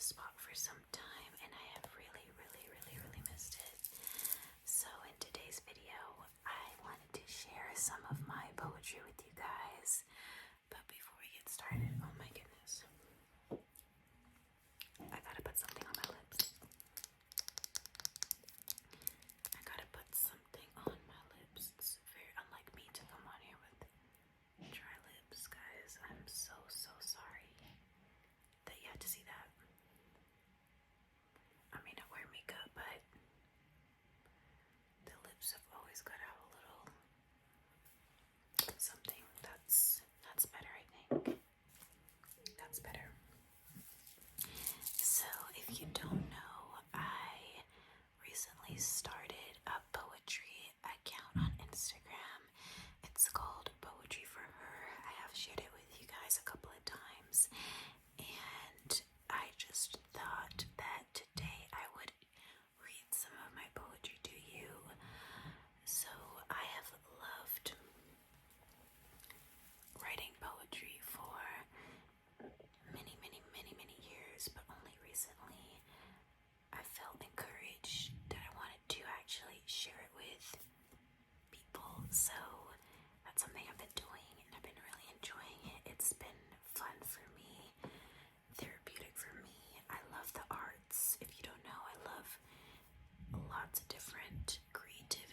spot for some time and I have really missed it. So in today's video, I wanted to share some of my poetry with you guys. But before we get started, oh my goodness, I gotta put something on my lips. It's very unlike me to come on here with dry lips, guys. I'm so sorry that you had to see that. I mean, I wear makeup, but the lips have always got to have a little something. That's better, I think. That's better. So, if you don't know, I recently started a poetry account on Instagram. It's called Poetry for Her. I have shared it with you guys a couple of times, and I just thought that today I would read some of my poetry to you. So I have loved writing poetry for many years, but only recently I felt encouraged that I wanted to actually share it with people. So that's something I've been doing and I've been really enjoying it. It's been fun for me, therapeutic for me. I love the arts. If you don't know, I love lots of different creative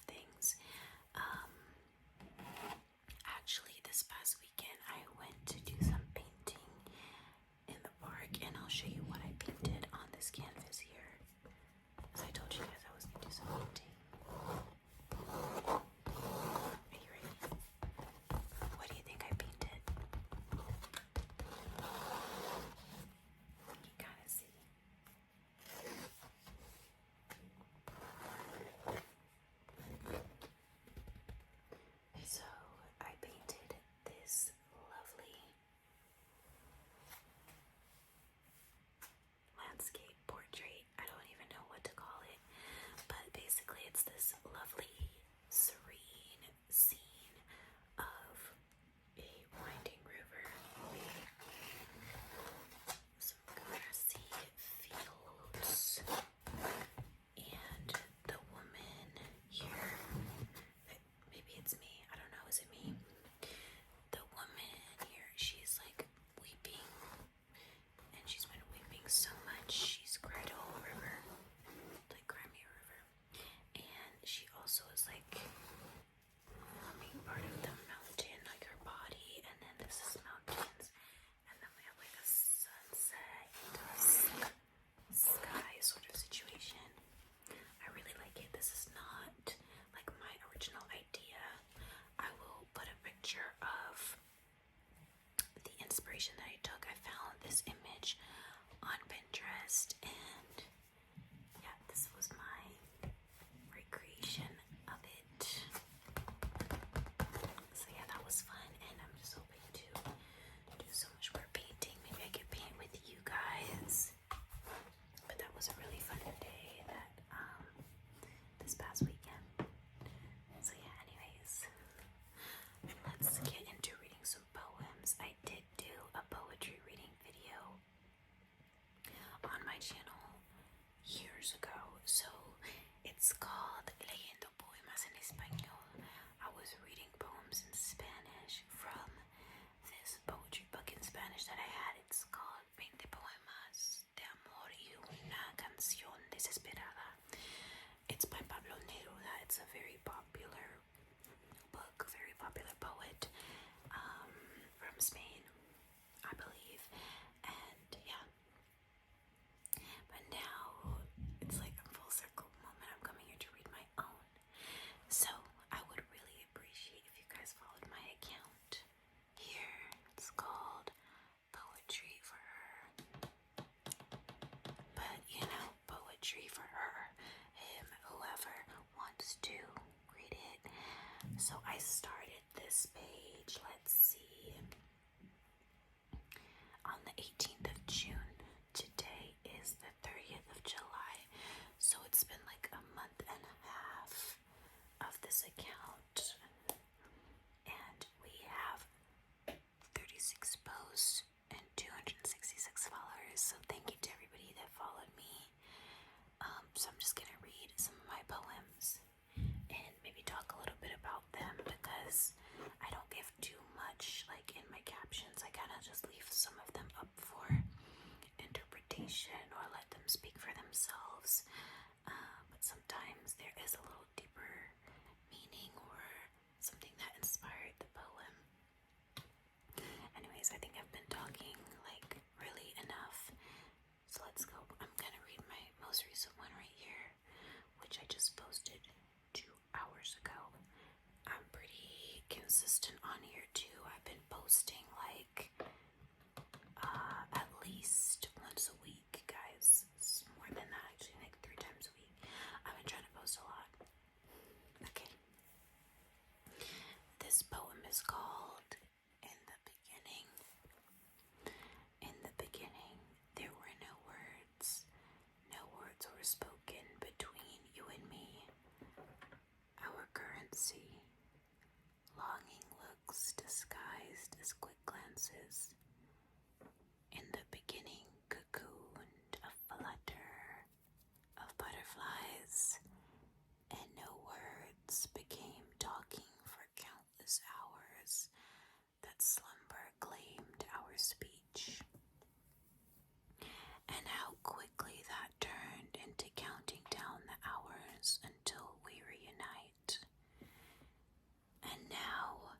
things. Actually, this past weekend I went to do some painting in the park, and I'll show you what I painted on this canvas here. As I told you guys, I was gonna do some painting. Are you ready? What do you think I painted? You gotta see. So I painted this lovely landscape portrait. I don't even know what to call it, but basically it's this lovely, serene scene of a winding river, some grassy fields, and the woman here, maybe it's me, I don't know, is it me? The woman here, she's like weeping, and she's been weeping so much, she's cried a whole river, like Crimea River, and she also is like being part of the mountain, like her body, and then this is mountains, and then we have like a sunset, dusk, sky sort of situation. I really like it. This is not like my original idea. I will put a picture of the inspiration that I took. I found this image on Pinterest, and yeah, this was my recreation of it. So yeah, that was fun, and I'm just hoping to do so much more painting. Maybe I could paint with you guys. But that was a really fun day that this past weekend. So yeah, anyways, let's get into reading some poems. I did do a poetry reading video on my channel years ago, so it's called Leyendo Poemas en Español. I was reading poems in Spanish from this poetry book in Spanish that I had. It's called 20 Poemas de Amor y una Canción Desesperada. It's by Pablo Neruda. It's a very popular book, very popular poet from Spain, I believe. And yeah, but now it's like a full circle moment. I'm coming here to read my own. So I would really appreciate if you guys followed my account here. It's called Poetry for Her. But you know, poetry for her, him, whoever wants to read it. So I started this page, let's see, on the 18th of June. Today is the 30th of July. So it's been like a month and a half of this account. And we have 36 posts and 266 followers. So I'm just gonna read some of my poems and maybe talk a little bit about them because I don't give too much like in my captions. I kind of just leave some of them up for interpretation or let them speak for themselves. But sometimes there is a little deeper meaning or something that inspired the poem. Anyways, I think I've been talking like really enough. So let's go. I'm gonna read my most recent one right here, which I just posted 2 hours ago. I'm pretty consistent on here too. I've been posting like at least once a week, guys. It's more than that actually, like 3 times a week. I've been trying to post a lot. Okay. This poem is called In the Beginning. In the beginning, there were no words. No words were spoken between you and me. Our currency, longing looks disguised as quick glances. In the beginning, cocooned a flutter of butterflies, and no words became talking for countless hours that slumber claimed our speech. And how quickly that turned into counting down the hours until we reunite. And now,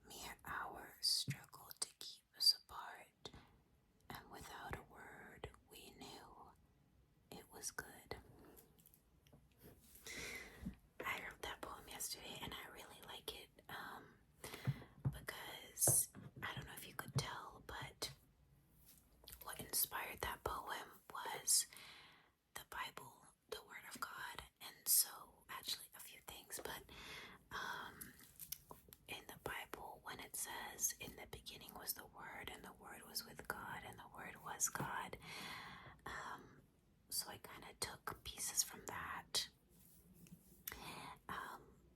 mere hours struggle to keep us apart, and without a word, we knew it was good. I wrote that poem yesterday, and I really like it because I don't know if you could tell, but what inspired that poem was the Bible, the Word of God. And so, actually, a few things, but in the Bible, when it says, in the beginning was the Word, and the Word was with God, and the Word was God, so I kind of took pieces from that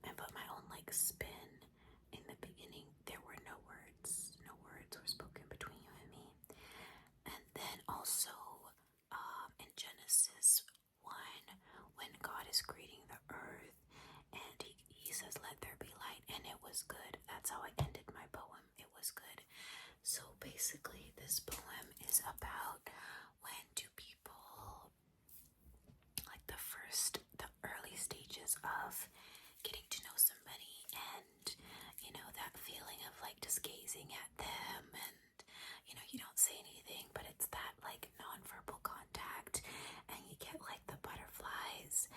and put my own like spin. In the beginning, there were no words. No words were spoken between you and me. And then also in Genesis 1, when God is creating the earth, and he says, let there be light, and it was good. That's how I ended my poem. It was good. So basically, this poem is about when two people, like the early stages of getting to know somebody, and you know, that feeling of like just gazing at them, and you know, you don't say anything, but it's that like nonverbal contact, and you get like the butterflies,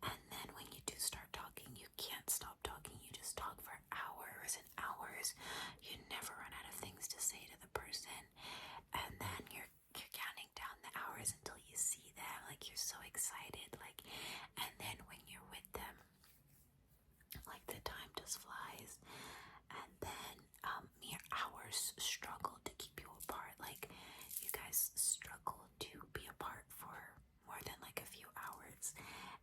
and then when you do start talking, you can't stop talking. You just talk for hours and hours. You never run out of things to say to the person, and then you're counting down the hours until you see them. Like you're so excited, like, and then when you're with them, like the time just flies, and then mere hours struggle to keep you apart. Like you guys struggle to be apart for more than like a few hours,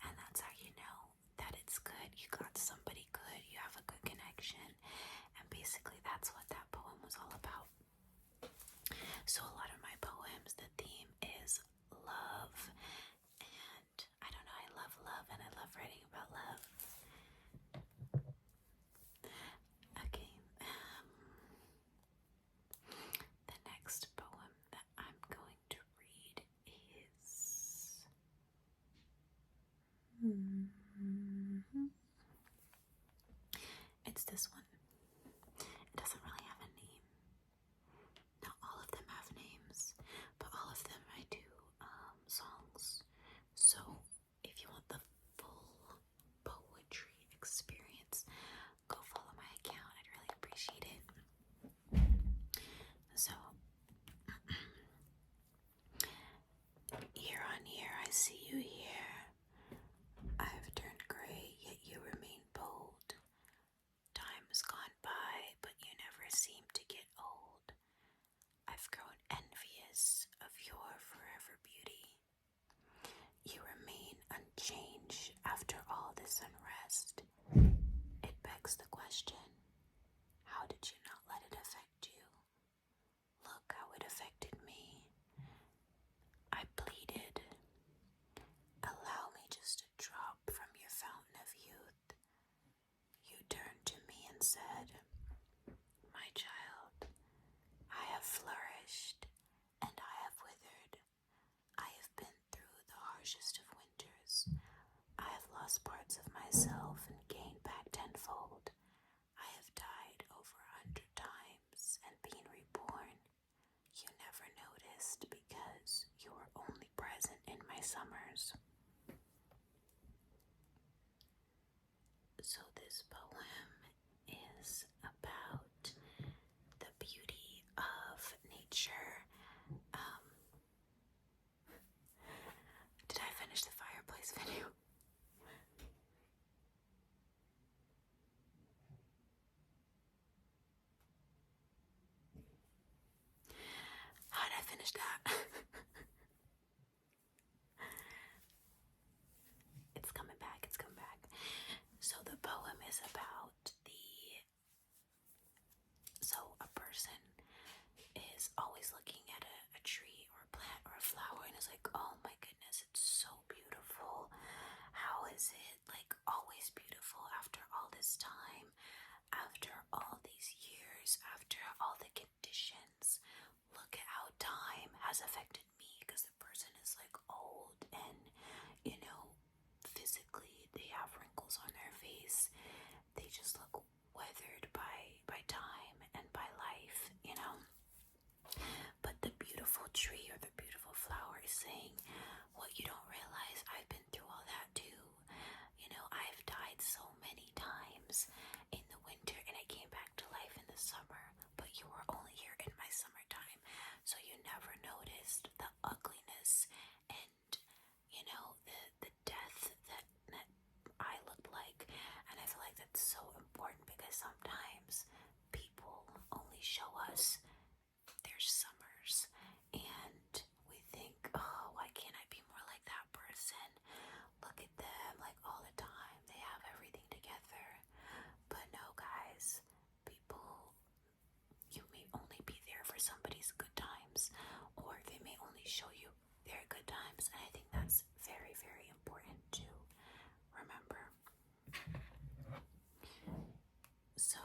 and that's how you know that it's good. You got somebody good, you have a good connection, and basically that's what that poem was all about. So a lot of my poems, the theme is love, and I don't know, I love love, and I love writing about love. Okay, the next poem that I'm going to read is it's this one. It doesn't really have a name. Not all of them have names, but all of them I do songs. So if you want the full poetry experience, go follow my account. I'd really appreciate it. So year on year I see you here. I've turned gray, yet you remain bold. Time's gone by, but you never seem to get old. I've grown envious of your forever beauty. You remain unchanged after all this unrest. It begs the question, how did you not let it affect you? Look how it affected me. I pleaded, allow summers. So this poem is about the beauty of nature. Did I finish the fireplace video? How did I finish that? It's coming back, it's coming back. So the poem is about a person is always looking at a tree or a plant or a flower and is like, oh my goodness, it's so beautiful. How is it like always beautiful after all this time, after all these years, after all the conditions? Look at how time has affected me, because the person is like old and, you know, physically they have wrinkles on their face. They just look weathered by time and by life, you know. But the beautiful tree or the beautiful flower is saying, what you don't realize, I've been through all that too. You know, I've died so many times in the winter and I came back to life in the summer, but you were only here in my summertime, so you never noticed the ugliness and, you know, the death that I looked like. And I feel like that's so important, because sometimes people only show us their summers and we think, oh, why can't I be more like that person? Look at them, like all the time, they have everything together. But no, guys, people, you may only be there for somebody's good times, or they may only show you their good times. And I think that's very, very important to remember. So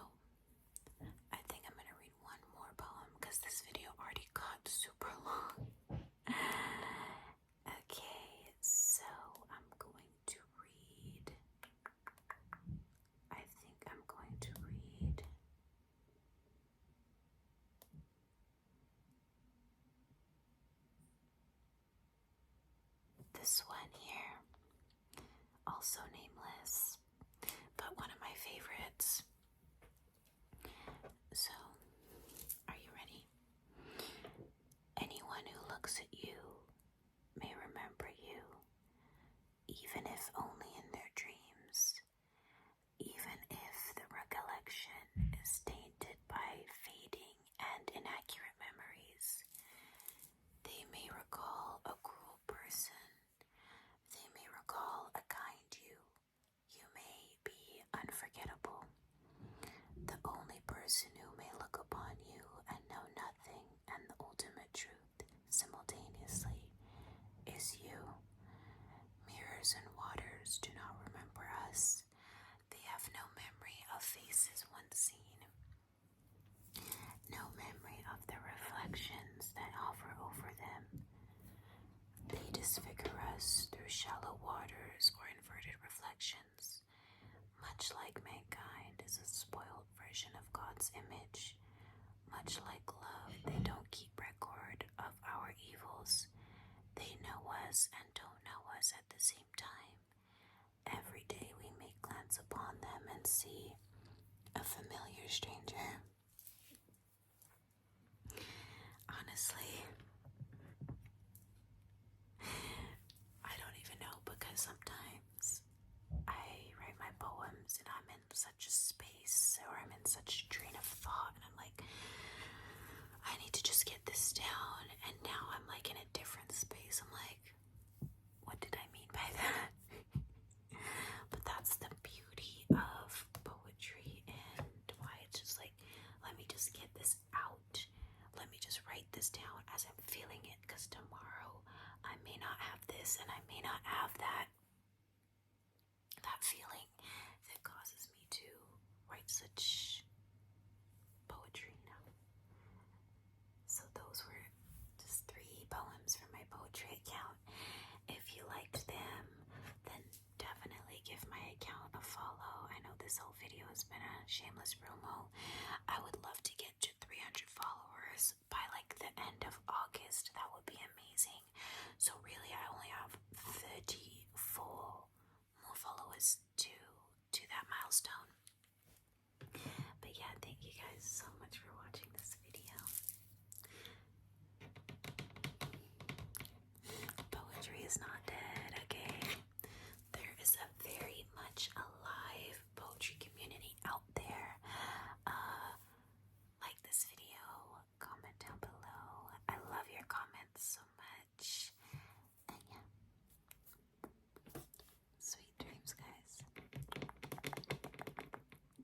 I think I'm gonna read one more poem, because this video already got super long. Okay, so I'm going to read, I think I'm going to read this one here, also nameless, but one of my favorites. So, are you ready? Anyone who looks at you may remember you, even if only in their dreams, even if the recollection is tainted by fading and inaccurate memories. They may recall a cruel person, they may recall a kind you may be unforgettable. The only person who may look upon you and know nothing and the ultimate truth simultaneously is you. Mirrors and waters do not remember us. They have no memory of faces once seen, no memory of the reflections that hover over them. They disfigure us through shallow waters or inverted reflections. Much like mankind is a spoiled version of God's image, much like love, they don't keep record of our evils. They know us and don't know us at the same time. Every day we may glance upon them and see a familiar stranger. Honestly, I don't even know, because sometimes I write my poems and I'm in such a space, or I'm in such a train of thought, and I'm like, I need to just get this down, and now I'm like in a different space. I'm like, what did I mean by that? But that's the beauty of poetry, and why it's just like, let me just get this out. Let me just write this down as I'm feeling it, because tomorrow I may not have this and I may not have that feeling that causes me to write such poetry, you know. So those were just 3 poems from my poetry account. If you liked them, then definitely give my account a follow. I know this whole video has been a shameless promo. I would love to get to 300 followers by like the end of August. That would be amazing. So really, I only have close to that milestone. But yeah, thank you guys so much for watching.